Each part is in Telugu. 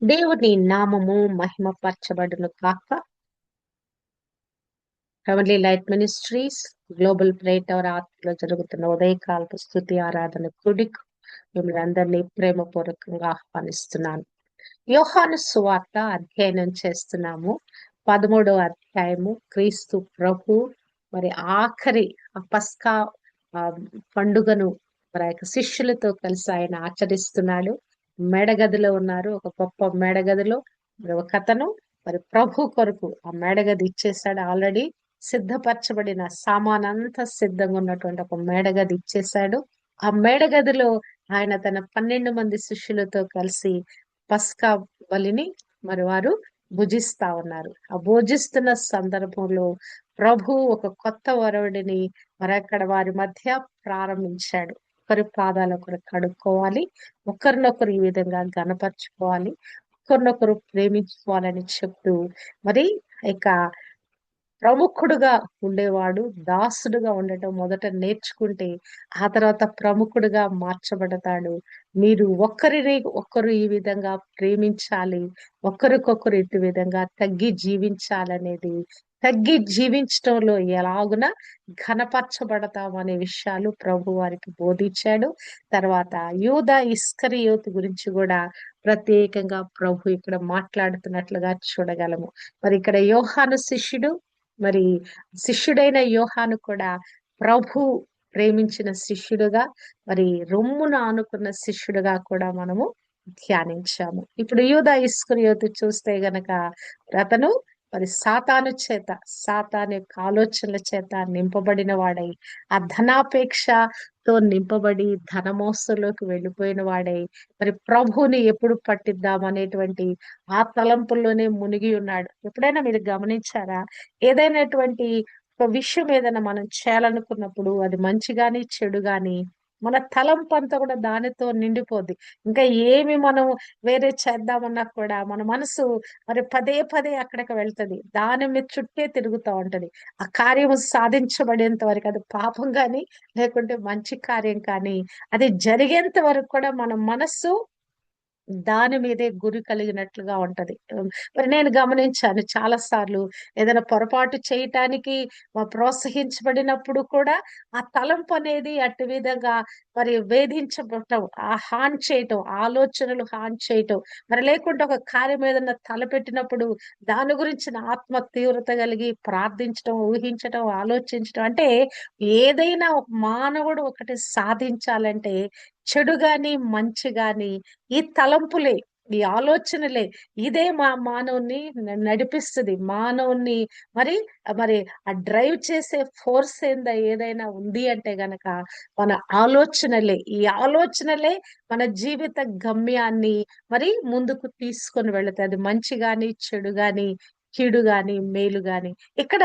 దేవుని నామము మహిమపరచబడును కాక. Heavenly light ministries global prayer tower ఆత్మలో జరుగుతున్న ఉదయకాలపు స్తుతి ఆరాధన కూడిక మిమ్మల్ని అందరినీ ప్రేమపూర్వకంగా ఆహ్వానిస్తున్నాను. యోహాను సువార్త అధ్యయనం చేస్తున్నాము. 13వ అధ్యాయము. క్రీస్తు ప్రభు మరి ఆఖరి ఆ పస్కా ఆ, పండుగను మరి ఆ యొక్క శిష్యులతో కలిసి ఆయన ఆచరిస్తున్నాడు. మేడగదిలో ఉన్నారు. ఒక గొప్ప మేడగదిలో మరి ఒక అతను మరి ప్రభు కొరకు ఆ మేడగది ఇచ్చేసాడు. ఆల్రెడీ సిద్ధపరచబడిన సామానంతా సిద్ధంగా ఉన్నటువంటి ఒక మేడగది ఇచ్చేసాడు. ఆ మేడగదిలో ఆయన తన 12 మంది శిష్యులతో కలిసి పస్కా బలిని మరి వారు భుజిస్తా ఉన్నారు. ఆ భోజిస్తున్న సందర్భంలో ప్రభు ఒక కొత్త వరవడిని మరి అక్కడ వారి మధ్య ప్రారంభించాడు. ఒకరి పాదాలు ఒకరు కడుక్కోవాలి, ఒకరినొకరు ఈ విధంగా గనపరుచుకోవాలి, ఒకరినొకరు ప్రేమించుకోవాలని చెప్తూ మరి ఇక ప్రముఖుడుగా ఉండేవాడు దాసుడుగా ఉండటం మొదట నేర్చుకుంటే ఆ తర్వాత ప్రముఖుడుగా మార్చబడతాడు. మీరు ఒకరిని ఒకరు ఈ విధంగా ప్రేమించాలి, ఒకరికొకరు ఇటు విధంగా తగ్గి జీవించాలనేది, తగ్గి జీవించటంలో ఎలాగున ఘనపరచబడతాం అనే విషయాలు ప్రభు వారికి బోధించాడు. తర్వాత యూదా ఇస్కరియోతు గురించి కూడా ప్రత్యేకంగా ప్రభు ఇక్కడ మాట్లాడుతున్నట్లుగా చూడగలము. మరి ఇక్కడ యోహాను శిష్యుడు, మరి శిష్యుడైన యోహాను కూడా ప్రభు ప్రేమించిన శిష్యుడుగా, మరి రొమ్మున ఆనుకున్న శిష్యుడుగా కూడా మనము ధ్యానించాము. ఇప్పుడు యూదా ఇస్కరియోతు చూస్తే గనక అతను మరి సాతాను యొక్క ఆలోచనల చేత నింపబడిన వాడై, ఆ ధనాపేక్షతో నింపబడి ధనమోసంలోకి వెళ్ళిపోయిన వాడై, మరి ప్రభువుని ఎప్పుడు పట్టిద్దాం అనేటువంటి ఆ తలంపుల్లోనే మునిగి ఉన్నాడు. ఎప్పుడైనా మీరు గమనించారా? ఏదైనటువంటి ఒక విషయం ఏదైనా మనం చేయాలనుకున్నప్పుడు అది మంచి గాని చెడు గాని మన తలంపు అంతా కూడా దానితో నిండిపోద్ది. ఇంకా ఏమి మనం వేరే చేద్దామన్నా కూడా మన మనసు మరి పదే పదే అక్కడికి వెళ్తది. దాని మీద చుట్టే తిరుగుతా ఉంటది. ఆ కార్యము సాధించబడేంత వరకు అది పాపం గాని లేకుంటే మంచి కార్యం కానీ అది జరిగేంత వరకు కూడా మన మనస్సు దాని మీదే గురి కలిగినట్లుగా ఉంటది. మరి నేను గమనించాను చాలా సార్లు ఏదైనా పొరపాటు చేయటానికి ప్రోత్సహించబడినప్పుడు కూడా ఆ తలంపు అనేది అటు విధంగా మరి వేధించబడటం, ఆ హాని చేయటం, ఆలోచనలు హాని చేయటం, మరి లేకుంటే ఒక కార్యం ఏదైనా తలపెట్టినప్పుడు దాని గురించిన ఆత్మ తీవ్రత కలిగి ప్రార్థించటం, ఊహించటం, ఆలోచించటం. అంటే ఏదైనా ఒక మానవుడు ఒకటి సాధించాలంటే చెడు గాని మంచి గాని ఈ తలంపులే, ఈ ఆలోచనలే, ఇదే మానవుని నడిపిస్తుంది. మానవుని మరి మరి ఆ డ్రైవ్ చేసే ఫోర్స్ ఏదైనా ఉంది అంటే గనక మన ఆలోచనలే. ఈ ఆలోచనలే మన జీవిత గమ్యాన్ని మరి ముందుకు తీసుకొని వెళతాయి. అది మంచి గాని చెడు గాని కీడు గాని మేలు గాని. ఇక్కడ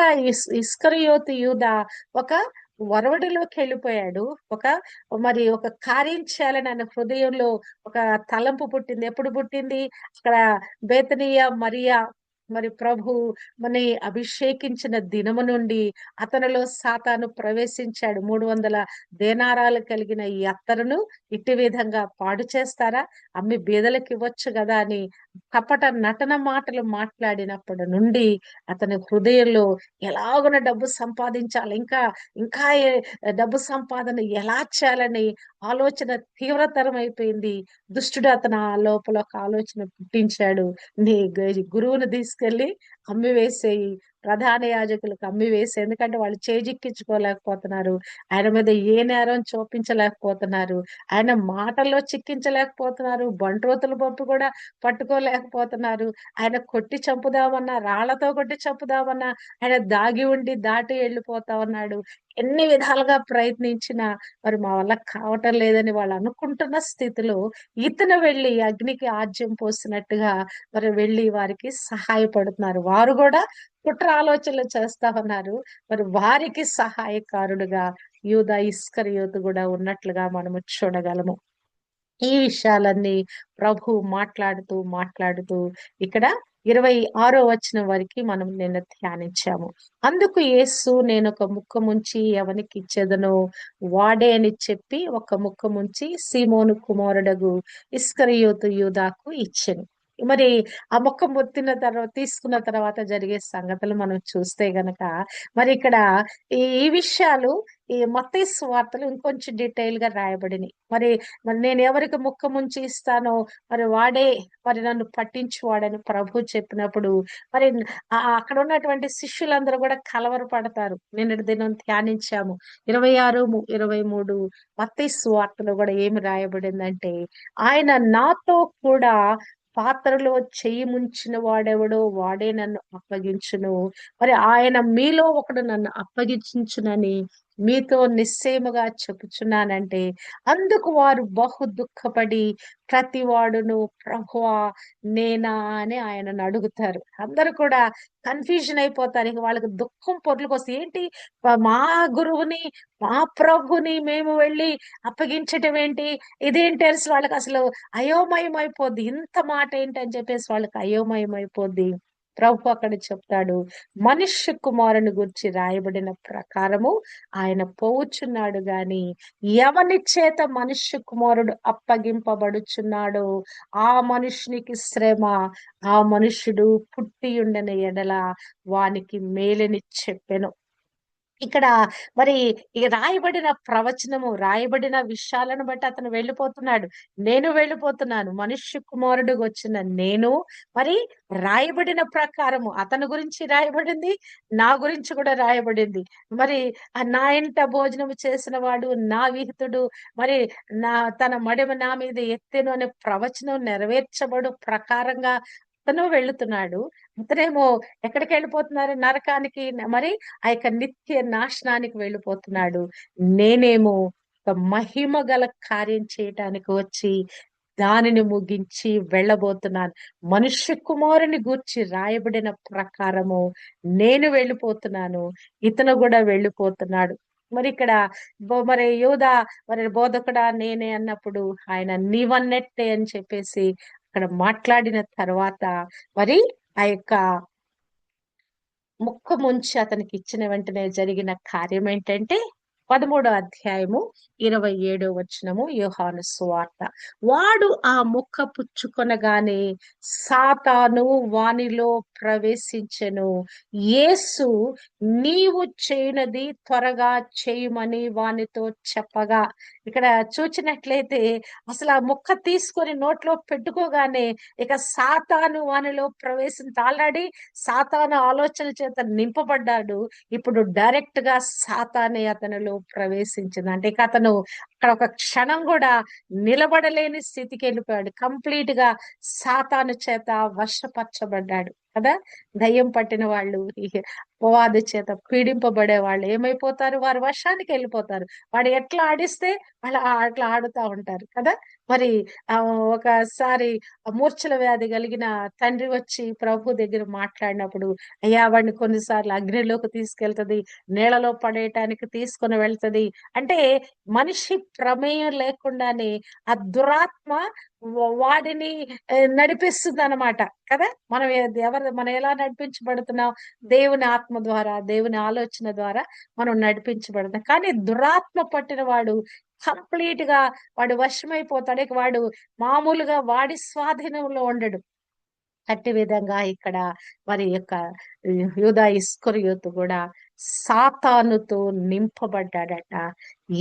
ఇస్కరియోతు యూదా ఒక ఒరవడిలోకి వెళ్ళిపోయాడు. ఒక మరి ఒక కార్యం చేయాలని ఆయన హృదయంలో ఒక తలంపు పుట్టింది. ఎప్పుడు పుట్టింది? అక్కడ బేతనీయ మరియా మరి ప్రభు మని అభిషేకించిన దినము నుండి అతనిలో సాతాను ప్రవేశించాడు. 300 దేనారాలు కలిగిన ఈ అత్తరును ఇట్టి విధంగా పాడు చేస్తారా, అమ్మి బీదలకు ఇవ్వచ్చు కదా అని కపట నటన మాటలు మాట్లాడినప్పటి నుండి అతని హృదయంలో ఎలాగున డబ్బు సంపాదించాలి, ఇంకా ఇంకా డబ్బు సంపాదన ఎలా చేయాలని ఆలోచన తీవ్రతరం అయిపోయింది. దుష్టుడు అతను ఆ లోపల ఒక ఆలోచన పుట్టించాడు. నీ గురువుని తీసుకెళ్లి అమ్మి వేసేయి, ప్రధాన యాజకులకు అమ్మి వేసి, ఎందుకంటే వాళ్ళు చేజిక్కించుకోలేకపోతున్నారు, ఆయన మీద ఏ నేరం చూపించలేకపోతున్నారు, ఆయన మాటల్లో చిక్కించలేకపోతున్నారు, బంట్రోతుల పప్పు కూడా పట్టుకోలేకపోతున్నారు. ఆయన కొట్టి చంపుదామన్నా, రాళ్లతో కొట్టి చంపుదామన్నా ఆయన దాగి ఉండి దాటి వెళ్ళిపోతా ఉన్నాడు. ఎన్ని విధాలుగా ప్రయత్నించినా మరి మా వల్ల కావటం లేదని వాళ్ళు అనుకుంటున్న స్థితిలో ఇతను వెళ్ళి అగ్నికి ఆజ్యం పోసినట్టుగా మరి వెళ్ళి వారికి సహాయపడుతున్నారు. వారు కూడా కుట్ర ఆలోచనలు చేస్తా ఉన్నారు. మరి వారికి సహాయకారుడుగా యూదా ఇస్కరియోతు కూడా ఉన్నట్లుగా మనము చూడగలము. ఈ విషయాలన్నీ ప్రభు మాట్లాడుతూ మాట్లాడుతూ ఇక్కడ 26వ వచనం వరకు మనం నిన్న ధ్యానించాము. అందుకు యేసు, నేను ఒక ముక్క ముంచి ఎవనికి ఇచ్చేదనో వాడే అని చెప్పి ఒక ముక్క ముంచి సీమోను కుమారుడగు ఇస్కరియోతు యూదాకు ఇచ్చెను. మరి ఆ మొక్క మొత్తిన తర్వాత తీసుకున్న తర్వాత జరిగే సంగతులు మనం చూస్తే గనక మరి ఇక్కడ ఈ విషయాలు ఈ మత్తయి సువార్తలు ఇంకొంచెం డీటెయిల్ గా రాయబడినాయి. మరి నేను ఎవరికి ముక్క ముంచి ఇస్తానో మరి వాడే మరి నన్ను పట్టించువాడని ప్రభు చెప్పినప్పుడు మరి అక్కడ ఉన్నటువంటి శిష్యులందరూ కూడా కలవరపడతారు. నిన్నటి దినం ధ్యానించాము 26, 23 మత్తయి సువార్తలో కూడా ఏమి రాయబడిందంటే ఆయన నాతో కూడా పాత్రలో చెయ్యి ముంచిన వాడెవడో వాడే నన్ను అప్పగించును. మరి ఆయన మీలో ఒకడు నన్ను అప్పగించునని మీతో నిశ్చయముగా చెప్పుచున్నానంటే అందుకు వారు బహు దుఃఖపడి ప్రతి వాడును ప్రభువా నేనా అని ఆయనను అడుగుతారు. అందరూ కూడా కన్ఫ్యూజన్ అయిపోతారు. ఇక వాళ్ళకి దుఃఖం పొర్లుకొస్తుంది. ఏంటి మా గురువుని మా ప్రభుని మేము వెళ్ళి అప్పగించటం ఏంటి? ఇదేంటి అనేసి వాళ్ళకి అసలు అయోమయం అయిపోద్ది. ఇంత మాట ఏంటని చెప్పేసి వాళ్ళకి అయోమయం అయిపోద్ది. ప్రభు అక్కడ చెప్తాడు, మనుష్య కుమారుని గురించి రాయబడిన ప్రకారము ఆయన పోవుచున్నాడు గాని ఎవని చేత మనుష్య కుమారుడు అప్పగింపబడుచున్నాడో ఆ మనుషునికి శ్రమ, ఆ మనుష్యుడు పుట్టి ఉండని ఎడల వానికి మేలని చెప్పెను. ఇక్కడ మరి ఈ రాయబడిన ప్రవచనము, రాయబడిన విషయాలను బట్టి అతను వెళ్ళిపోతున్నాడు. నేను వెళ్ళిపోతున్నాను. మనుష్య కుమారుడుగా వచ్చిన నేను మరి రాయబడిన ప్రకారము అతని గురించి రాయబడింది. నా గురించి కూడా రాయబడింది. మరి నా ఇంట భోజనము చేసిన వాడు నా విహితుడు, మరి నా తన మడిమ నా మీద ఎత్తెను అనే ప్రవచనం నెరవేర్చబడు ప్రకారంగా అతను వెళ్తున్నాడు. అతనేమో ఎక్కడికి వెళ్ళిపోతున్నారు? నరకానికి, మరి ఆ యొక్క నిత్య నాశనానికి వెళ్ళిపోతున్నాడు. నేనేమో ఒక మహిమ గల కార్యం చేయటానికి వచ్చి దానిని ముగించి వెళ్ళబోతున్నాను. మనుష్య కుమారుని గూర్చి రాయబడిన ప్రకారము నేను వెళ్ళిపోతున్నాను. ఇతను కూడా వెళ్ళిపోతున్నాడు. మరి ఇక్కడ మరి యూదా మరి బోధకుడా నేనే అన్నప్పుడు ఆయన నీవన్నట్టే అని చెప్పేసి అక్కడ మాట్లాడిన తర్వాత మరి ఆ యొక్క ముక్క ముంచి అతనికి ఇచ్చిన వెంటనే జరిగిన కార్యం ఏంటంటే 13 అధ్యాయము 27 యోహాను సువార్త. వాడు ఆ ముక్క పుచ్చుకొనగానే సాతాను వానిలో ప్రవేశించెను. యేసు నీవు చేయనది త్వరగా చేయమని వానితో చెప్పగా, ఇక్కడ చూచినట్లయితే అసలు ఆ ముక్క తీసుకొని నోట్లో పెట్టుకోగానే ఇక సాతాను వానిలో ప్రవేశించి ఆల్రెడీ సాతాను ఆలోచన చేత నింపబడ్డాడు. ఇప్పుడు డైరెక్ట్ గా సాతానే అతనిలో ప్రవేశించింది. అంటే ఇక అతను అక్కడ ఒక క్షణం కూడా నిలబడలేని స్థితికి వెళ్ళిపోయాడు. కంప్లీట్ గా సాతాను చేత వశపరచబడ్డాడు కదా. దయ్యం పట్టిన వాళ్ళు, ఈ అపవాది చేత పీడింపబడే వాళ్ళు ఏమైపోతారు? వారి వశానికి వెళ్ళిపోతారు. వాడు ఎట్లా ఆడిస్తే వాళ్ళు అట్లా ఆడుతా ఉంటారు కదా. మరి ఒకసారి మూర్ఛల వ్యాధి కలిగిన తండ్రి వచ్చి ప్రభు దగ్గర మాట్లాడినప్పుడు, అయ్యా వాడిని కొన్నిసార్లు అగ్నిలోకి తీసుకెళ్తది, నీళ్ళలో పడేయటానికి తీసుకొని వెళ్తది. అంటే మనిషి ప్రమేయం లేకుండానే ఆ దురాత్మ వాడిని నడిపిస్తుంది అన్నమాట కదా. మనం ఎలా నడిపించబడుతున్నాం? దేవుని ఆత్మ ద్వారా, దేవుని ఆలోచన ద్వారా మనం నడిపించబడతాం. కానీ దురాత్మ పట్టిన వాడు కంప్లీట్ గా వాడు వశమైపోతాడు. ఇక వాడు మామూలుగా వాడి స్వాధీనంలో ఉండడు. అట్టి విధంగా ఇక్కడ మరి యొక్క యూదా ఇస్కరియోతు కూడా సాతానుతో నింపబడ్డాడట.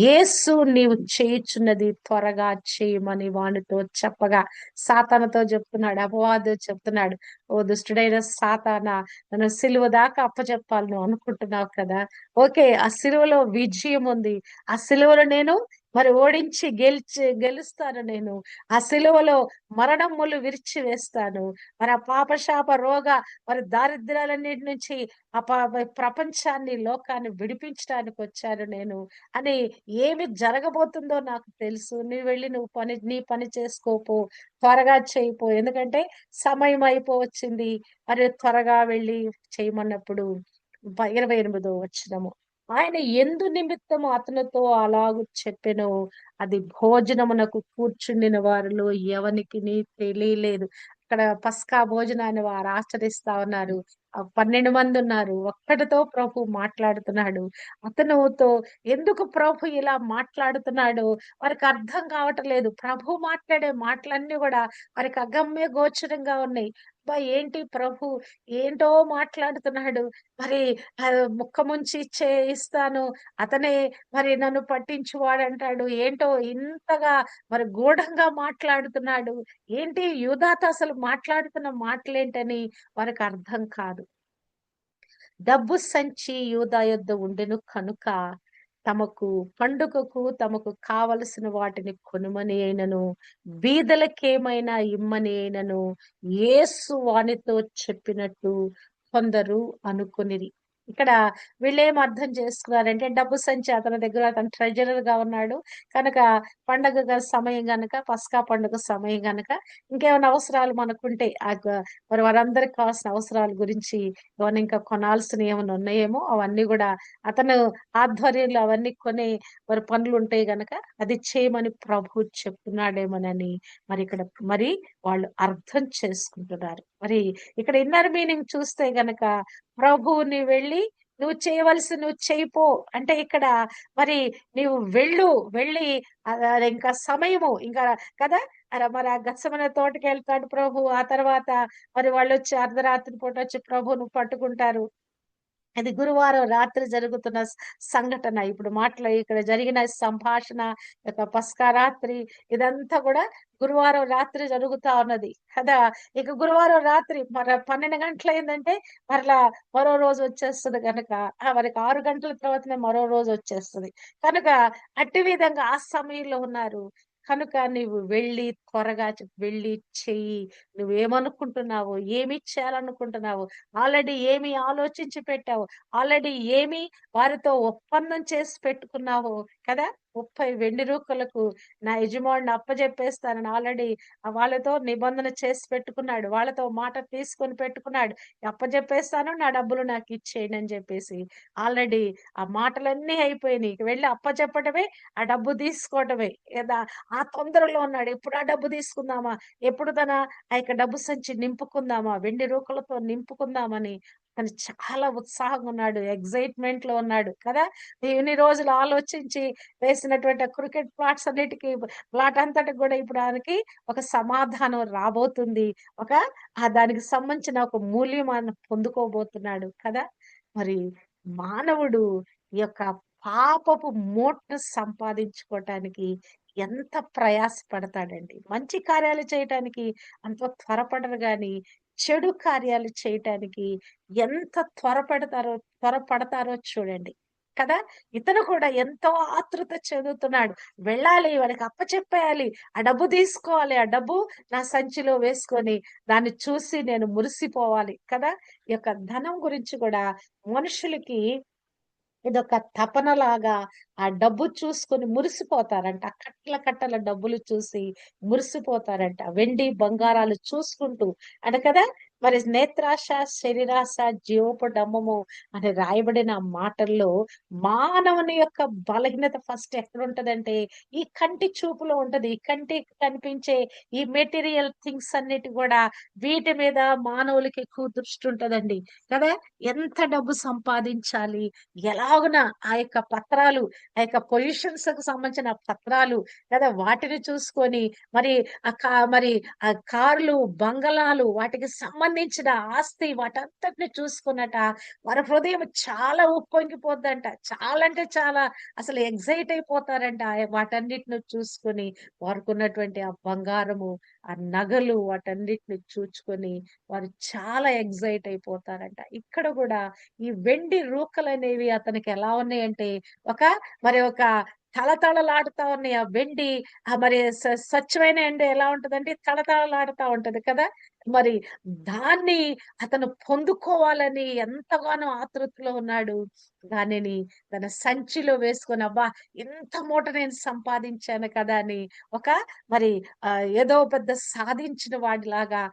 యేసు నీవు చేయుచున్నది త్వరగా చేయమని వానితో చెప్పగా, సాతానుతో చెప్తున్నాడు, అపవాదు చెప్తున్నాడు, ఓ దుష్టుడైన సాతానా, నన్ను సిలువ దాకా అప్పచెప్పాలి నువ్వు అనుకుంటున్నావు కదా. ఓకే, ఆ సిలువలో విజయం ఉంది. ఆ సిలువలో నేను మరి ఓడించి గెలుస్తాను. నేను ఆ సిలువలో మరణములు విరిచి వేస్తాను. మరి ఆ పాపశాప రోగ మరి దారిద్ర్యాలన్నిటి నుంచి ఆ ప్రపంచాన్ని, లోకాన్ని విడిపించడానికి వచ్చాను నేను అని, ఏమి జరగబోతుందో నాకు తెలుసు. నువ్వు వెళ్ళి నీ పని చేసుకోపో, త్వరగా చేయిపో, ఎందుకంటే సమయం అయిపోవచ్చింది. మరి త్వరగా వెళ్ళి చేయమన్నప్పుడు 28వ వచనము, ఆయన ఎందు నిమిత్తము అతనితో అలాగు చెప్పెను అది భోజనమునకు కూర్చుండిన వారిలో ఎవనికి తెలియలేదు. అక్కడ పస్కా భోజనాన్ని వారు ఆచరిస్తా ఉన్నారు. 12 మంది ఉన్నారు. ఒక్కడితో ప్రభు మాట్లాడుతున్నాడు. అతనుతో ఎందుకు ప్రభు ఇలా మాట్లాడుతున్నాడో వారికి అర్థం కావటం లేదు. ప్రభు మాట్లాడే మాటలన్నీ గూడా వారికి అగమ్య గోచరంగా ఉన్నాయి. అబ్బా! ఏంటి ప్రభు ఏంటో మాట్లాడుతున్నాడు. మరి ముక్క ముంచి ఇస్తాను. అతనే మరి నన్ను పట్టించువాడంటాడు. ఏంటో ఇంతగా మరి గూఢంగా మాట్లాడుతున్నాడు. ఏంటి యూదాతో అసలు మాట్లాడుతున్న మాటలేంటని వారికి అర్థం కాదు. డబ్బు సంచి యూదా యొద్ద ఉండెను కనుక తమకు పండుగకు తమకు కావలసిన వాటిని కొనుమని అయినను బీదలకేమైనా ఇమ్మని అయినను యేసు వానితో చెప్పినట్టు కొందరు అనుకొనిరి. ఇక్కడ వీళ్ళేం అర్థం చేసుకున్నారంటే డబ్బు సంచి అతని దగ్గర అతను ట్రెజరర్ గా ఉన్నాడు కనుక సమయం గనక పస్కా పండుగ సమయం గనక ఇంకేమైనా అవసరాలు మనకుంటే మరి వారందరికి కావాల్సిన అవసరాల గురించి ఏమన్నా ఇంకా కొనాల్సినవి ఏమైనా ఉన్నాయేమో అవన్నీ కూడా అతను ఆధ్వర్యంలో అవన్నీ కొనే మరి పనులుంటాయి గనక అది చేయమని ప్రభువు చెప్తున్నాడేమోనని మరి ఇక్కడ మరి వాళ్ళు అర్థం చేసుకుంటున్నారు. మరి ఇక్కడ ఇన్నర్ మీనింగ్ చూస్తే గనక ప్రభువుని వెళ్ళి నువ్వు చేయిపో అంటే ఇక్కడ మరి నీవు వెళ్ళి ఇంకా సమయము ఇంకా కదా మరి ఆ గత్సేమనే తోటకెళ్తాడు ప్రభు. ఆ తర్వాత మరి వాళ్ళొచ్చి అర్ధరాత్రి పూట వచ్చి ప్రభువును పట్టుకుంటారు. అది గురువారం రాత్రి జరుగుతున్న సంఘటన. ఇప్పుడు ఇక్కడ జరిగిన సంభాషణ పస్కా రాత్రి ఇదంతా కూడా గురువారం రాత్రి జరుగుతా ఉన్నది కదా! ఇక గురువారం రాత్రి 12 గంటలయిందంటే మరలా మరో రోజు వచ్చేస్తది గనక మనకి 6 గంటల తర్వాతనే మరో రోజు వచ్చేస్తది. కనుక అట్టి విధంగా ఆ సమయంలో ఉన్నారు. కనుక నీవు త్వరగా వెళ్ళి చెయ్యి. నువ్వేమనుకుంటున్నావో, ఏమి చేయాలనుకుంటున్నావో, ఆల్రెడీ ఏమి ఆలోచించి పెట్టావో, ఆల్రెడీ ఏమి వారితో ఒప్పందం చేసి పెట్టుకున్నావో కదా! 30 వెండి రూకలకు నా యజమానుడిని అప్పజెప్పేస్తానని ఆల్రెడీ వాళ్ళతో నిబంధన చేసి పెట్టుకున్నాడు. వాళ్ళతో మాట తీసుకొని పెట్టుకున్నాడు. అప్పజెప్పేస్తాను నా డబ్బులు నాకిచ్చేయండి అని చెప్పేసి. ఆల్రెడీ ఆ మాటలన్నీ అయిపోయినాయి. ఇక వెళ్లి అప్పజెప్పటమే, ఆ డబ్బు తీసుకోవటమే. ఆ తొందరలో ఉన్నాడు. ఎప్పుడు ఆ డబ్బు తీసుకుందామా? ఎప్పుడు ఆ యొక్క డబ్బు సంచి నింపుకుందామా? వెండి రూకలతో నింపుకుందామని తను చాలా ఉత్సాహంగా ఉన్నాడు. ఎక్సైట్‌మెంట్‌లో ఉన్నాడు కదా! ఇన్ని రోజులు ఆలోచించి వేసినటువంటి క్రికెట్ ప్లాట్ అంతటికి గూడా ఇప్పుడు ఆయనకి ఒక సమాధానం రాబోతుంది. ఒక దానికి సంబంధించిన ఒక మూల్యం ఆయన పొందుకోబోతున్నాడు కదా! మరి మానవుడు ఈ యొక్క పాపపు మూటను సంపాదించుకోవటానికి ఎంత ప్రయాసపడతాడండి. మంచి కార్యాలు చేయటానికి అంత త్వరపడరు గాని, చెడు కార్యాలు చేయటానికి ఎంత త్వరపడతారో చూడండి. కదా! ఇతను కూడా ఎంతో ఆతృత చెందుతున్నాడు. వెళ్ళాలి, వాడికి అప్పచెప్పేయాలి. ఆ డబ్బు తీసుకోవాలి. ఆ డబ్బు నా సంచిలో వేసుకొని దాన్ని చూసి నేను మురిసిపోవాలి కదా! ఈ యొక్క ధనం గురించి కూడా మనుషులకి ఇదొక తపనలాగా ఆ డబ్బు చూసుకొని మురిసిపోతారంట. కట్టల కట్టల డబ్బులు చూసి మురిసిపోతారంట. వెండి, బంగారాలు చూసుకుంటూ కదా! మరి నేత్రాశ, శరీరాశ, జీవోపడమ్మము అని రాయబడిన మాటల్లో మానవుని యొక్క బలహీనత ఫస్ట్ ఎక్కడుంటదంటే ఈ కంటి చూపులో ఉంటది. ఈ కంటికి కనిపించే ఈ మెటీరియల్ థింగ్స్ అన్నిటి గూడా వీటి మీద మానవులకి ఎక్కువ దృష్టి ఉంటదండి. కదా! ఎంత డబ్బు సంపాదించాలి? ఎలాగున ఆ యొక్క పత్రాలు, ఆ యొక్క పొజిషన్స్‌కి సంబంధించిన పత్రాలు కదా! వాటిని చూసుకొని మరి మరి ఆ కార్లు, బంగళాలు వాటికి సంబంధించిన ఆస్తి వాటంతటిని చూసుకున్నట వారి హృదయం చాలా ఉప్పొంగిపోద్దంట. చాలా అంటే చాలా అసలు ఎక్సైట్ అయిపోతారంట. వాటన్నిటిని చూసుకొని వారికున్నటువంటి ఆ బంగారము, ఆ నగలు వాటన్నిటిని చూచుకొని వారు చాలా ఎక్సైట్ అయిపోతారంట. ఇక్కడ గూడా ఈ వెండి రూకలనేవి అతనికి ఎలా ఉన్నాయంటే, ఒక తళతళలాడుతా ఉన్నాయి. ఆ వెండి మరి స్వచ్ఛమైన ఎండ ఎలా ఉంటదంటే తళతళలాడుతా ఉంటది కదా! మరి దాన్ని అతను పొందుకోవాలని ఎంతగానో ఆతృతలో ఉన్నాడు. దానిని తన సంచిలో వేసుకొని అబ్బా! ఇంత మూట నేను సంపాదించాను కదా! అని ఒక మరి ఏదో పెద్ద సాధించిన వాడిలాగా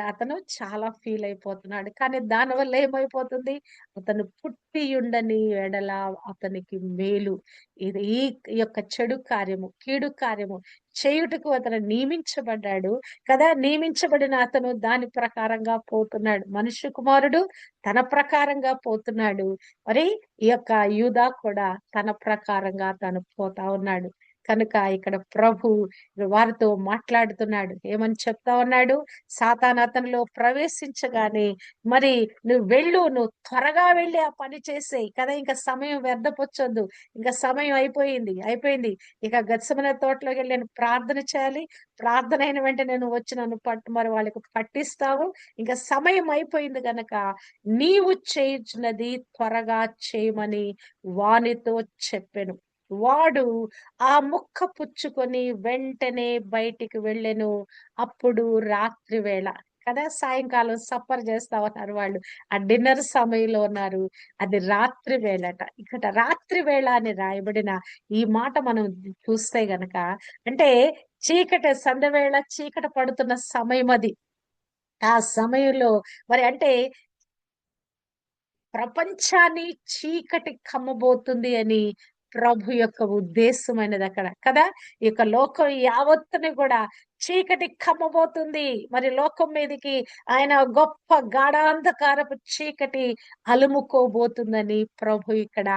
అతను చాలా ఫీల్ అయిపోతున్నాడు. కానీ దానివల్ల ఏమైపోతుంది? అతను పుట్టియుండని ఎడల అతనికి మేలు. ఇది ఈ యొక్క చెడు కార్యము, కీడు కార్యము చేయుటకు అతను నియమించబడ్డాడు కదా. నియమించబడిన అతను దాని ప్రకారంగా పోతున్నాడు. మనుష్య కుమారుడు తన ప్రకారంగా పోతున్నాడు. మరి ఈ యొక్క యూదా కూడా తన ప్రకారంగా తను పోతా ఉన్నాడు. కనుక ఇక్కడ ప్రభు వారితో మాట్లాడుతున్నాడు. ఏమని చెప్తా ఉన్నాడు? సాతాను అతనిలో ప్రవేశించగానే, మరి నువ్వు వెళ్ళు, నువ్వు త్వరగా వెళ్ళి ఆ పని చేసేయి కదా. ఇంకా సమయం వ్యర్థపరచొద్దు. ఇంకా సమయం అయిపోయింది. ఇక గెత్సేమనే తోటలోకి వెళ్ళి నేను ప్రార్థన చేయాలి. ప్రార్థన అయిన వెంటనే నువ్వు వచ్చి నన్ను మరి వాళ్ళకి పట్టిస్తావు. ఇంకా సమయం అయిపోయింది గనక నీవు చేయుచున్నది త్వరగా చేయమని వానితో చెప్పెను. వాడు ఆ ముక్క పుచ్చుకొని వెంటనే బయటికి వెళ్ళెను. అప్పుడు రాత్రి వేళ కదా. సాయంకాలం సప్పర్ చేస్తా ఉన్నారు వాళ్ళు. ఆ డిన్నర్ సమయంలో ఉన్నారు. అది రాత్రి వేళట. ఇక్కడ రాత్రి వేళ అని రాయబడిన ఈ మాట మనం చూస్తే గనక, అంటే చీకటి సంధ్యవేళ చీకటి పడుతున్న సమయం అది. ఆ సమయంలో మరి అంటే ప్రపంచాన్ని చీకటి కమ్మబోతుంది అని ప్రభు యొక్క ఉద్దేశమైనది అక్కడ కదా. ఈ యొక్క లోకం యావత్తుని కూడా చీకటి కమ్మబోతుంది. మరి లోకం మీదకి ఆయన గొప్ప గాఢాంధకారపు చీకటి అలుముకోబోతుందని ప్రభు ఇక్కడ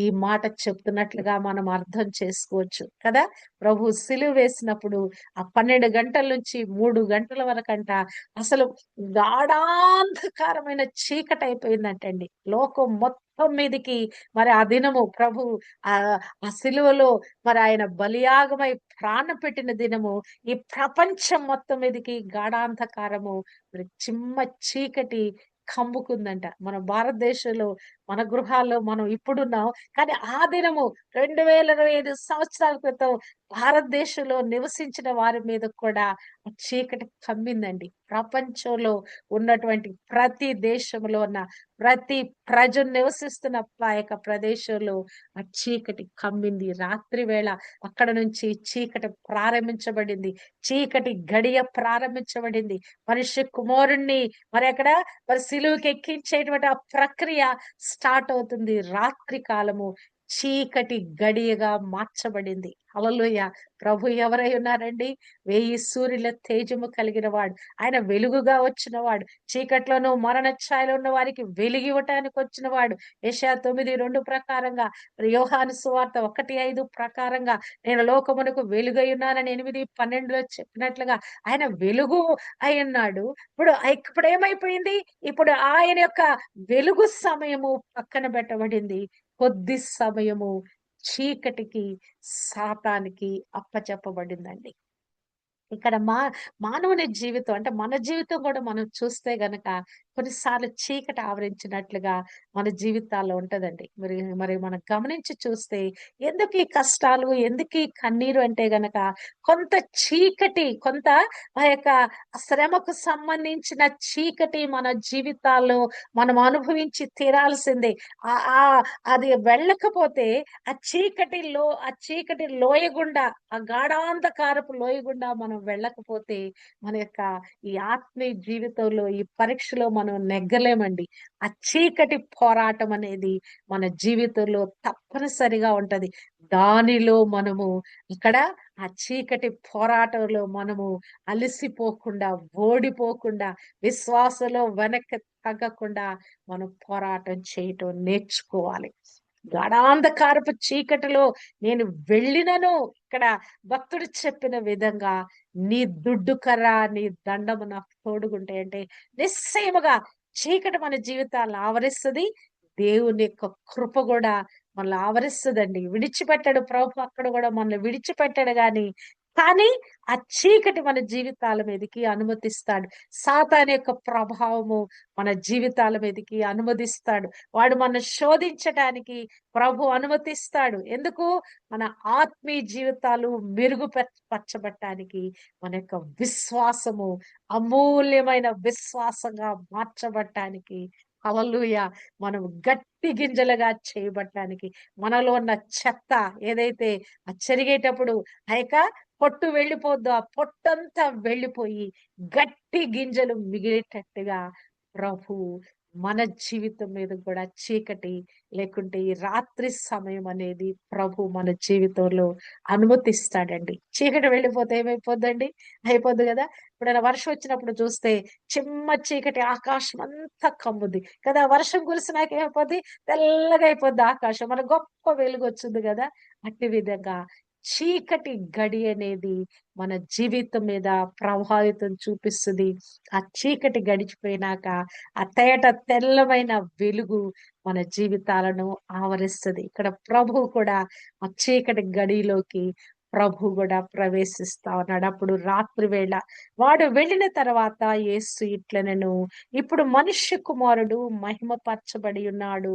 ఈ మాట చెప్తున్నట్లుగా మనం అర్థం చేసుకోవచ్చు కదా. ప్రభు సిలువ వేసినప్పుడు ఆ 12 గంటల నుంచి 3 గంటల వరకంట అసలు గాఢాంధకారమైన చీకటి అయిపోయిందంటండి లోకం మొత్తం మీదికి. మరి ఆ దినము ప్రభు ఆ ఆ సిలువలో మరి ఆయన బలియాగమై ప్రాణం పెట్టిన దినము ఈ ప్రపంచం మొత్తం మీదికి గాఢాంధకారము, మరి చిమ్మ చీకటి కమ్ముకుందంట. మన భారతదేశంలో మన గృహాల్లో మనం ఇప్పుడున్నాం. కానీ ఆ దినము 2025 సంవత్సరాల క్రితం భారతదేశంలో నివసించిన వారి మీద కూడా ఆ చీకటి కమ్మిందండి. ప్రపంచంలో ఉన్నటువంటి ప్రతి దేశంలో ఉన్న ప్రతి ప్రజలు నివసిస్తున్న ఆ యొక్క ప్రదేశంలో ఆ చీకటి కమ్మింది. రాత్రి వేళ అక్కడ నుంచి చీకటి ప్రారంభించబడింది. చీకటి గడియ ప్రారంభించబడింది. మనిషి కుమారుణ్ణి మరి అక్కడ మరి సిలువకి ఎక్కించేటువంటి ఆ ప్రక్రియ స్టార్ట్ అవుతుంది. రాత్రి కాలము చీకటి గడియగా మార్చబడింది. హల్లెలూయా. ప్రభు ఎవరై ఉన్నారండి? 1000 సూర్యుల తేజము కలిగిన వాడు. ఆయన వెలుగుగా వచ్చిన వాడు. చీకట్లోనూ మరణ ఛాయలో ఉన్న వారికి వెలుగు ఇవ్వటానికి వచ్చిన వాడు. యెషయా 9:2 ప్రకారంగా, యోహాను సువార్త 1:5 ప్రకారంగా నేను లోకమునకు వెలుగై ఉన్నానని 8:12లో చెప్పినట్లుగా ఆయన వెలుగు అయి ఉన్నాడు. ఇప్పుడు ఏమైపోయింది? ఇప్పుడు ఆయన యొక్క వెలుగు సమయము పక్కన పెట్టబడింది. కొద్ది సమయము చీకటికి, సాతానికి అప్పచెప్పబడిందండి. ఇక్కడ మానవుని జీవితం అంటే మన జీవితం కూడా మనం చూస్తే గనక కొన్నిసార్లు చీకటి ఆవరించినట్లుగా మన జీవితాల్లో ఉంటదండి. మరి మరి మనం గమనించి చూస్తే ఎందుకు ఈ కష్టాలు, ఎందుకు ఈ కన్నీరు అంటే గనక కొంత చీకటి, కొంత ఆ యొక్క శ్రమకు సంబంధించిన చీకటి మన జీవితాల్లో మనం అనుభవించి తీరాల్సిందే. ఆ ఆ అది వెళ్ళకపోతే ఆ చీకటి లోయ గుండా, ఆ గాఢాంధకారపు లోయ గుండా మనం వెళ్ళకపోతే మన యొక్క ఈ ఆత్మీయ జీవితంలో ఈ పరీక్షలో మనం నెగ్గలేమండి. ఆ చీకటి పోరాటం అనేది మన జీవితంలో తప్పనిసరిగా ఉంటది. దానిలో మనము ఇక్కడ ఆ చీకటి పోరాటంలో మనము అలసిపోకుండా, ఓడిపోకుండా, విశ్వాసంలో వెనక్కి తగ్గకుండా మనం పోరాటం చేయటం నేర్చుకోవాలి. గాఢాంధకారపు చీకటిలో నేను వెళ్ళినను, ఇక్కడ భక్తుడు చెప్పిన విధంగా నీ దుడ్డు కర్ర, నీ దండము నాకు తోడుగుంటాయి అంటే నిశ్చయముగా చీకటి మన జీవితాలను ఆవరిస్తది. దేవుని యొక్క కృప కూడా మనల్ని ఆవరిస్తదండి. విడిచిపెట్టాడు ప్రభు, అక్కడ కూడా మనల్ని విడిచిపెట్టాడు కానీ ఆ చీకటి మన జీవితాల మీదకి అనుమతిస్తాడు. సాతాను యొక్క ప్రభావము మన జీవితాల మీదకి అనుమతిస్తాడు. వాడు మనల్ని శోధించడానికి ప్రభు అనుమతిస్తాడు. ఎందుకు? మన ఆత్మీయ జీవితాలు పరచబట్టానికి, మన యొక్క విశ్వాసము అమూల్యమైన విశ్వాసంగా మార్చబట్టానికి, హల్లెలూయా, మనం గట్టి గింజలుగా చేయబట్టానికి, మనలో ఉన్న చెత్త ఏదైతే చెరిగేటప్పుడు ఆ యొక్క పొట్టు వెళ్ళిపోద్దో ఆ పొట్టంతా వెళ్ళిపోయి గట్టి గింజలు మిగిలేటట్టుగా ప్రభు మన జీవితం మీద కూడా చీకటి లేకుంటే ఈ రాత్రి సమయం అనేది ప్రభు మన జీవితంలో అనుమతిస్తాడండి. చీకటి వెళ్ళిపోతే ఏమైపోద్దండి? అయిపోద్ది కదా! ఎప్పుడైనా వర్షం వచ్చినప్పుడు చూస్తే చిమ్మ చీకటి ఆకాశం అంతా కమ్ముద్ది కదా! వర్షం కురిసినాక ఏమైపోద్ది? తెల్లగా అయిపోద్ది ఆకాశం. మన గొప్ప వెలుగొచ్చుద్ది కదా! అట్టి విధంగా చీకటి గడి అనేది మన జీవితం మీద ప్రభావితం చూపిస్తది. ఆ చీకటి గడిచిపోయినాక ఆ తేట తెల్లమైన వెలుగు మన జీవితాలను ఆవరిస్తది. ఇక్కడ ప్రభువు కూడా ఆ చీకటి గడిలోకి ప్రభు కూడా ప్రవేశిస్తా ఉన్నాడు. అప్పుడు రాత్రి వేళ వాడు వెళ్ళిన తర్వాత యేసు ఇట్లనెను, ఇప్పుడు మనుష్య కుమారుడు మహిమపరచబడి ఉన్నాడు.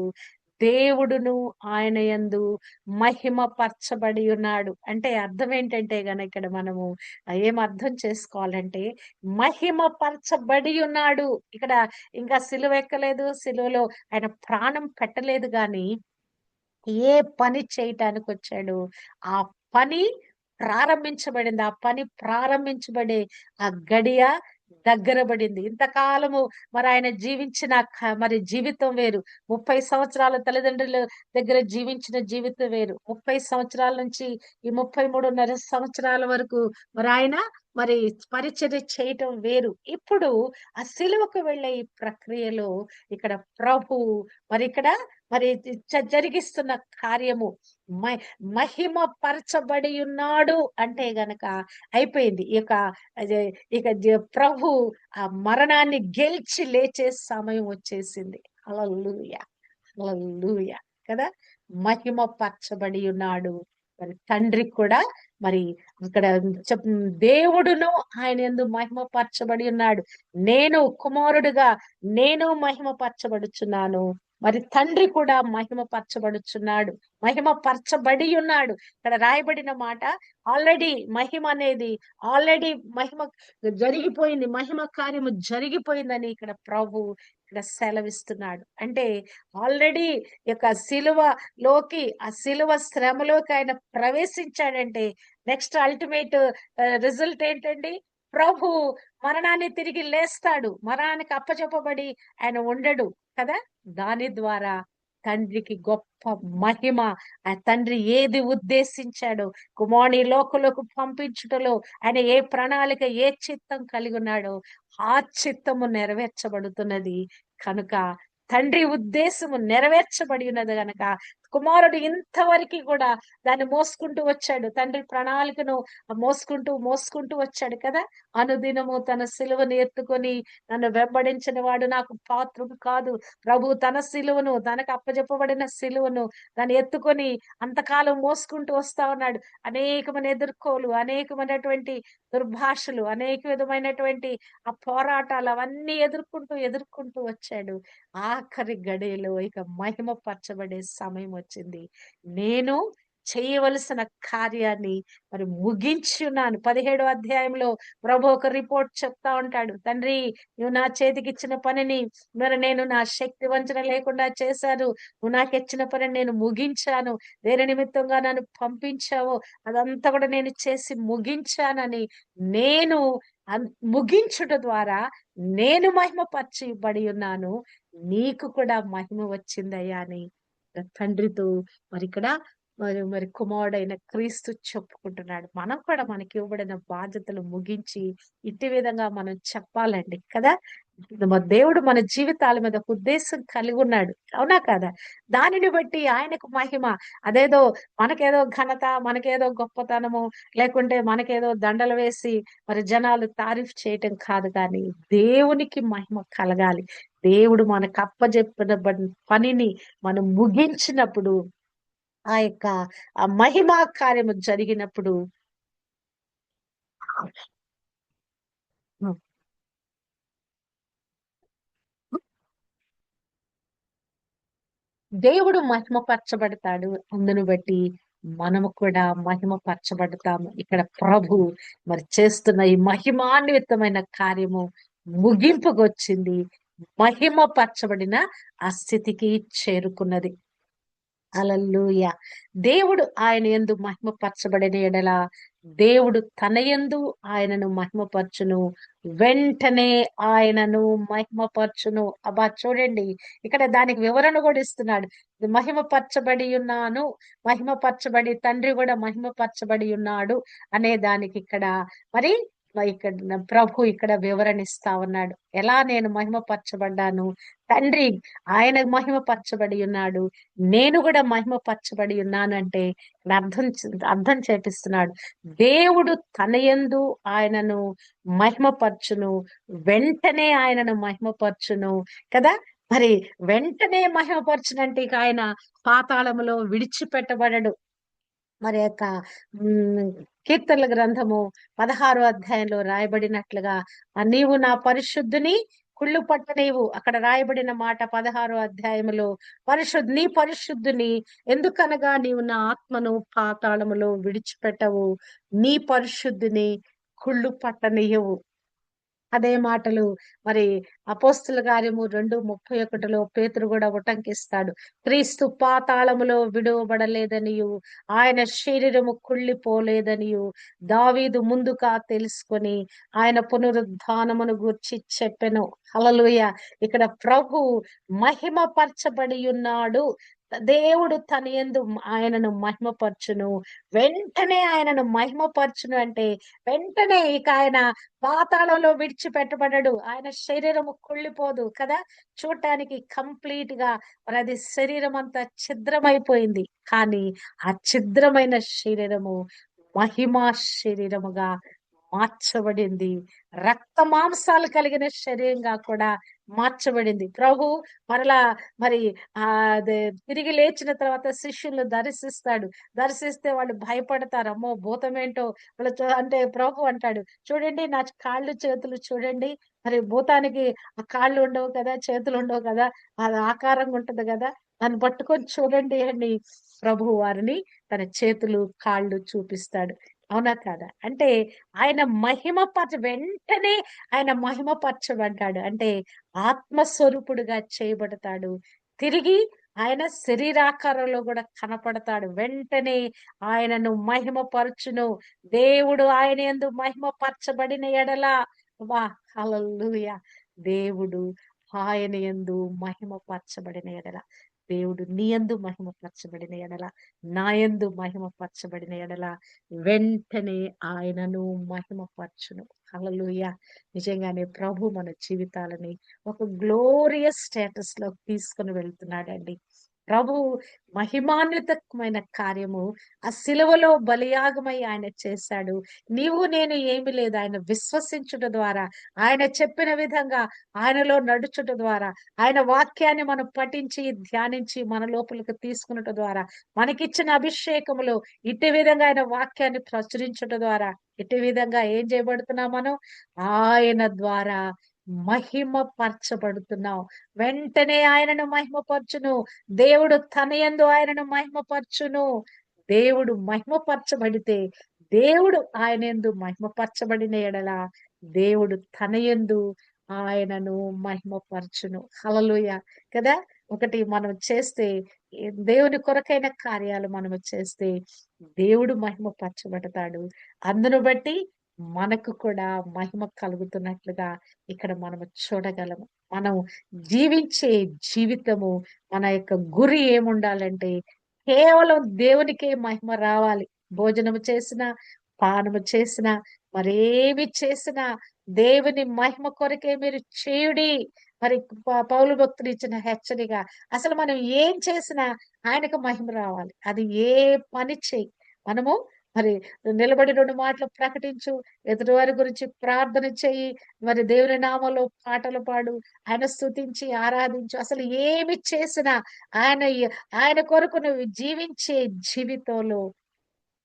దేవుడును ఆయన యందు మహిమపరచబడి ఉన్నాడు. అంటే అర్థం ఏంటంటే గనక ఇక్కడ మనము ఏం అర్థం చేసుకోవాలంటే మహిమపరచబడి ఉన్నాడు. ఇక్కడ ఇంకా సిలువ ఎక్కలేదు. సిలువలో ఆయన ప్రాణం పెట్టలేదు గాని ఏ పని చేయటానికొచ్చాడో, ఆ పని ప్రారంభించబడింది. ఆ పని ప్రారంభించబడే ఆ గడియ దగ్గర పడింది. ఇంతకాలము మరాయన జీవించిన మరి జీవితం వేరు. 30 సంవత్సరాల తల్లిదండ్రుల దగ్గర జీవించిన జీవితం వేరు. 30 సంవత్సరాల నుంచి ఈ 33.5 సంవత్సరాల వరకు మరాయన మరి పరిచర్య చేయటం వేరు. ఇప్పుడు ఆ సిలువకు వెళ్ళే ఈ ప్రక్రియలో ఇక్కడ ప్రభువు మరిక్కడ మరి జరిగిస్తున్న కార్యము మ మహిమ పరచబడి ఉన్నాడు అంటే గనక అయిపోయింది. అదే ఇక ప్రభు ఆ మరణాన్ని గెలిచి లేచే సమయం వచ్చేసింది. హల్లెలూయా! హల్లెలూయా! కదా! మహిమ పరచబడి ఉన్నాడు. మరి తండ్రి కూడా మరి ఇక్కడ చెప్ దేవుడును ఆయన యందు మహిమ పరచబడి ఉన్నాడు. నేను కుమారుడుగా నేను మహిమ పరచబడుచున్నాను. మరి తండ్రి కూడా మహిమ పరచబడుచున్నాడు. మహిమ పరచబడి ఉన్నాడు. ఇక్కడ రాయబడిన మాట ఆల్రెడీ మహిమ అనేది ఆల్రెడీ మహిమ జరిగిపోయింది. మహిమ కార్యము జరిగిపోయిందని ఇక్కడ ప్రభు ఇక్కడ సెలవిస్తున్నాడు. అంటే ఆల్రెడీ సిలువలోకి ఆ సిలువ శ్రమలోకి ఆయన ప్రవేశించాడంటే నెక్స్ట్ అల్టిమేట్ రిజల్ట్ ఏంటండి? ప్రభు మరణాన్ని తిరిగి లేస్తాడు. మరణానికి అప్పచెప్పబడి ఆయన ఉండడు కదా! దాని ద్వారా తండ్రికి గొప్ప మహిమ. ఆ తండ్రి ఏది ఉద్దేశించాడో కుమారుని లోకంలోకి పంపించుటలో ఆయన ఏ ప్రణాళిక ఏ చిత్తం కలిగి ఉన్నాడో ఆ చిత్తము నెరవేర్చబడుతున్నది కనుక తండ్రి ఉద్దేశము నెరవేర్చబడి ఉన్నది గనక కుమారుడు ఇంతవరకు కూడా దాన్ని మోసుకుంటూ వచ్చాడు. తండ్రి ప్రణాళికను మోసుకుంటూ వచ్చాడు కదా! అనుదినము తన సిలువను ఎత్తుకొని నన్ను వెంబడించిన వాడు నాకు పాత్రుడు కాదు. ప్రభు తన సిలువను తనకు అప్పజెప్పబడిన సిలువను దాన్ని ఎత్తుకొని అంతకాలం మోసుకుంటూ వస్తా ఉన్నాడు. అనేకమైన ఎదుర్కోలు, అనేకమైనటువంటి దుర్భాషలు, అనేక విధమైనటువంటి ఆ పోరాటాలు అవన్నీ ఎదుర్కొంటూ వచ్చాడు. ఆఖరి గడియలో ఇక మహిమ పరచబడే సమయం వచ్చింది. నేను చేయవలసిన కార్యాన్ని మరి ముగించున్నాను. 17వ అధ్యాయంలో ప్రభు ఒక రిపోర్ట్ చెప్తా ఉంటాడు. తండ్రి, నువ్వు నా చేతికిచ్చిన పనిని మరి నేను నా శక్తి వంచన లేకుండా చేశాను. నువ్వు నాకు ఇచ్చిన పనిని నేను ముగించాను. దేని నిమిత్తంగా నన్ను పంపించావో అదంతా కూడా నేను చేసి ముగించానని నేను ముగించుట ద్వారా నేను మహిమ పరచబడి ఉన్నాను. నీకు కూడా మహిమ వచ్చిందయ్యా అని తండ్రితో ఇక్కడ మరి కుమారుడైన క్రీస్తు చెప్పుకుంటున్నాడు. మనం కూడా మనకి ఇవ్వబడిన బాధ్యతలు ముగించి ఇట్టి విధంగా మనం చెప్పాలండి కదా! మన దేవుడు మన జీవితాల మీద ఒక ఉద్దేశం కలిగి ఉన్నాడు. అవునా కదా? దానిని బట్టి ఆయనకు మహిమ. అదేదో మనకేదో ఘనత, మనకేదో గొప్పతనము, లేకుంటే మనకేదో దండలు వేసి మరి జనాలు తారీఫ్ చేయటం కాదు కానీ దేవునికి మహిమ కలగాలి. దేవుడు మనకు అప్పజెప్పిన పనిని మనం ముగించినప్పుడు ఆ మహిమా కార్యము జరిగినప్పుడు దేవుడు మహిమపరచబడతాడు. అందును బట్టి మనము కూడా మహిమపరచబడతాము. ఇక్కడ ప్రభు మరి చేస్తున్న ఈ మహిమాన్వితమైన కార్యము ముగింపుకొచ్చింది. మహిమపరచబడిన ఆ స్థితికి చేరుకున్నది. హల్లెలూయా. దేవుడు ఆయన యందు మహిమపరచబడిన ఎడల దేవుడు తన యందు ఆయనను మహిమపరచును. వెంటనే ఆయనను మహిమపరచును. అబ్బా! చూడండి, ఇక్కడ దానికి వివరణ కూడా ఇస్తున్నాడు. మహిమపరచబడి ఉన్నాను, మహిమపరచబడి తండ్రి కూడా మహిమపరచబడి ఉన్నాడు అనే దానికి ఇక్కడ మరి ఇక్కడ ప్రభు ఇక్కడ వివరణ ఇస్తా ఉన్నాడు. ఎలా నేను మహిమపరచబడ్డాను, తండ్రి ఆయన మహిమపరచబడి ఉన్నాడు, నేను కూడా మహిమపరచబడి ఉన్నానంటే ఇక్కడ అర్థం చేపిస్తున్నాడు. దేవుడు తన యందు ఆయనను మహిమపరచును, వెంటనే ఆయనను మహిమపరచును కదా. మరి వెంటనే మహిమపరచునంటే ఇక ఆయన పాతాళములో విడిచిపెట్టబడడు. మరి యొక్క కీర్తనల గ్రంథము 16వ అధ్యాయంలో రాయబడినట్లుగా నీవు నా పరిశుద్ధుని కుళ్ళు పట్టనీవు, అక్కడ రాయబడిన మాట 16వ అధ్యాయములో నీ పరిశుద్ధుని, ఎందుకనగా నీవు నా ఆత్మను పాతాళములో విడిచిపెట్టవు, నీ పరిశుద్ధుని కుళ్ళు పట్టనీయవు. అదే మాటలు మరి అపోస్తుల కార్యము 2:31 పేతురు కూడా ఉటంకిస్తాడు. క్రీస్తు పాతాళములో విడువబడలేదనియు, ఆయన శరీరము కుళ్ళిపోలేదనియు దావీదు ముందుగా తెలుసుకొని ఆయన పునరుద్ధానమును గూర్చి చెప్పెను. హల్లెలూయా. ఇక్కడ ప్రభు మహిమపరచబడి ఉన్నాడు. దేవుడు తన యందు ఆయనను మహిమపరచును, వెంటనే ఆయనను మహిమపరచును అంటే వెంటనే ఇక ఆయన పాతాళంలో విడిచిపెట్టబడడు, ఆయన శరీరము కుళ్ళిపోదు కదా. చూడటానికి కంప్లీట్ గా మరి అది శరీరం అంతా ఛిద్రమైపోయింది, కానీ ఆ ఛిద్రమైన శరీరము మహిమా శరీరముగా మార్చబడింది. రక్త మాంసాలు కలిగిన శరీరంగా కూడా మార్చబడింది. ప్రభు మరలా మరి అదే తిరిగి లేచిన తర్వాత శిష్యులు దర్శిస్తాడు. దర్శిస్తే వాళ్ళు భయపడతారు. అమ్మో భూతమేంటో అంటే ప్రభు అంటాడు, చూడండి నా కాళ్ళు చేతులు చూడండి. మరి భూతానికి ఆ కాళ్ళు ఉండవు కదా, చేతులు ఉండవు కదా, అది ఆకారంగా ఉంటది కదా, దాన్ని పట్టుకొని చూడండి అని ప్రభు వారిని తన చేతులు కాళ్ళు చూపిస్తాడు. అవునా కాదా? అంటే ఆయన వెంటనే ఆయన మహిమపరచబడ్డాడు. అంటే ఆత్మస్వరూపుడుగా చేయబడతాడు. తిరిగి ఆయన శరీరాకారంలో కూడా కనపడతాడు. వెంటనే ఆయనను మహిమపరచును. దేవుడు ఆయన యందు మహిమపరచబడిన ఎడల వా హల్లెలూయా. దేవుడు ఆయన యందు మహిమపరచబడిన ఎడల, దేవుడు నీ యందు మహిమపరచబడిన ఎడల, నా యందు మహిమపరచబడిన ఎడల వెంటనే ఆయనను మహిమపరచును. హల్లెలూయా. నిజంగానే ప్రభు మన జీవితాలని ఒక గ్లోరియస్ స్టేటస్ లోకి తీసుకుని వెళ్తున్నాడండి. ప్రభు మహిమాన్వితమైన కార్యము ఆ శిలువలో బలియాగమై ఆయన చేశాడు. నీవు నేను ఏమి లేదు, ఆయన విశ్వసించుట ద్వారా, ఆయన చెప్పిన విధంగా ఆయనలో నడుచుట ద్వారా, ఆయన వాక్యాన్ని మనం పఠించి ధ్యానించి మన లోపలికి తీసుకున్నట ద్వారా, మనకిచ్చిన అభిషేకములో ఇట్టి విధంగా ఆయన వాక్యాన్ని ప్రచురించుట ద్వారా, ఇట్టి విధంగా ఏం చేయబడుతున్నాం మనం, ఆయన ద్వారా మహిమపరచబడుతున్నాం. వెంటనే ఆయనను మహిమపరచును. దేవుడు తన యందు ఆయనను మహిమపరచును. దేవుడు మహిమపరచబడితే, దేవుడు ఆయన యందు మహిమపరచబడిన ఎడల దేవుడు తన యందు ఆయనను మహిమపరచును. హల్లెలూయా కదా. ఒకటి మనం చేస్తే, దేవుని కొరకైన కార్యాలు మనము చేస్తే దేవుడు మహిమపరచబడతాడు. అందును బట్టి మనకు కూడా మహిమ కలుగుతున్నట్లుగా ఇక్కడ మనము చూడగలము. మనం జీవించే జీవితము, మన యొక్క గురి ఏముండాలంటే కేవలం దేవునికే మహిమ రావాలి. భోజనము చేసినా, పానము చేసినా, మరేమి చేసినా దేవుని మహిమ కొరకే మీరు చేయుడి. మరి పౌలు భక్తుడు ఇచ్చిన హెచ్చరిక, అసలు మనం ఏం చేసినా ఆయనకు మహిమ రావాలి. అది ఏ పని చేయి, మనము మరి నిలబడి 2 మాటలు ప్రకటించు, ఎదుటివారి గురించి ప్రార్థన చెయ్యి, మరి దేవుని నామంలో పాటలు పాడు, ఆయన స్తుతించి ఆరాధించు. అసలు ఏమి చేసినా ఆయన ఆయన కొరకు నువ్వు జీవించే జీవితంలో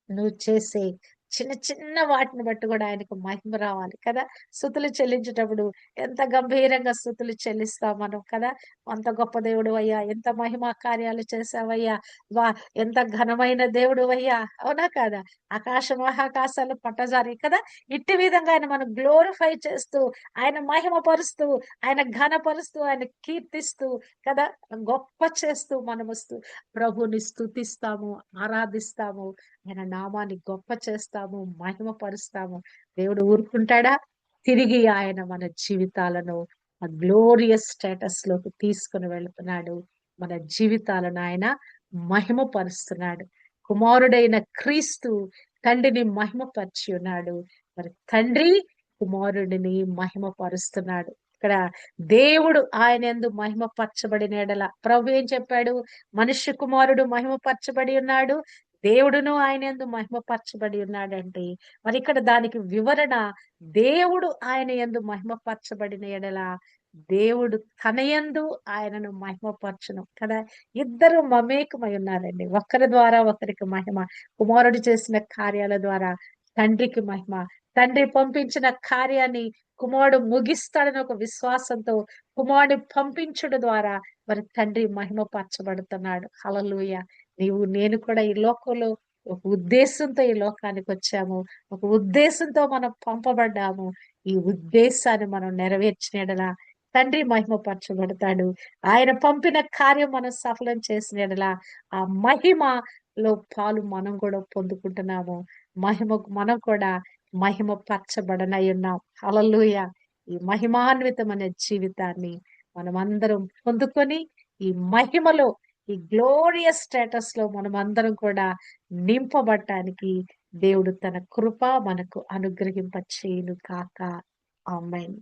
నువ్వు చేసే చిన్న చిన్న వాటిని బట్టి కూడా ఆయనకు మహిమ రావాలి కదా. స్తుతులు చెల్లించేటప్పుడు ఎంత గంభీరంగా స్తుతులు చెల్లిస్తాం మనం కదా. అంత గొప్ప దేవుడు అయ్యా, ఎంత మహిమా కార్యాలు చేశావయ్యా, వా ఎంత ఘనమైన దేవుడు అయ్యా, అవునా కదా? ఆకాశ మహాకాశాలు పట్టజారి కదా. ఇట్టి విధంగా ఆయన మనం గ్లోరిఫై చేస్తూ, ఆయన మహిమ పరుస్తూ, ఆయన ఘనపరుస్తూ, ఆయన కీర్తిస్తూ కదా, గొప్ప చేస్తూ మనము ప్రభుని స్తుతిస్తాము, ఆరాధిస్తాము, ఆయన నామాన్ని గొప్ప చేస్తాము, మహిమ పరుస్తాము. దేవుడు ఊరుకుంటాడా? తిరిగి ఆయన మన జీవితాలను ఆ గ్లోరియస్ స్టేటస్ లోకి తీసుకుని వెళ్తున్నాడు. మన జీవితాలను ఆయన మహిమ పరుస్తున్నాడు. కుమారుడైన క్రీస్తు తండ్రిని మహిమపరిచి ఉన్నాడు. మరి తండ్రి కుమారుడిని మహిమ పరుస్తున్నాడు. ఇక్కడ దేవుడు ఆయన యందు మహిమపరచబడిన యెడల ప్రభు ఏం చెప్పాడు? మనుష్య కుమారుడు మహిమపరచబడి ఉన్నాడు, దేవుడును ఆయన యందు మహిమపరచబడి ఉన్నాడంటే, మరి ఇక్కడ దానికి వివరణ, దేవుడు ఆయన యందు మహిమపరచబడిన యెడల దేవుడు తన యందు ఆయనను మహిమపరచును కదా. ఇద్దరు మమేకమై ఉన్నారండి. ఒకరి ద్వారా ఒకరికి మహిమ. కుమారుడు చేసిన కార్యాల ద్వారా తండ్రికి మహిమ. తండ్రి పంపించిన కార్యాన్ని కుమారుడు ముగిస్తాడని ఒక విశ్వాసంతో కుమారుడిని పంపించుట ద్వారా మరి తండ్రి మహిమపరచబడుతున్నాడు. హల్లెలూయా. నేను కూడా ఈ లోకంలో ఒక ఉద్దేశంతో ఈ లోకానికి వచ్చాము. ఒక ఉద్దేశంతో మనం పంపబడ్డాము. ఈ ఉద్దేశాన్ని మనం నెరవేర్చిన యెడల తండ్రి మహిమపరచబడతాడు. ఆయన పంపిన కార్యం మనం సఫలం చేసిన యెడల ఆ మహిమలో పాలు మనం కూడా పొందుకుంటున్నాము. మహిమకు మనం కూడా మహిమ పరచబడనై ఉన్నాం. హల్లెలూయా. ఈ మహిమాన్వితమైన జీవితాన్ని మనమందరం పొందుకొని ఈ మహిమలో, ఈ గ్లోరియస్ స్టేటస్ లో మనం అందరం కూడా నింపబడటానికి దేవుడు తన కృప మనకు అనుగ్రహింప చేయును కాక. ఆమేన్.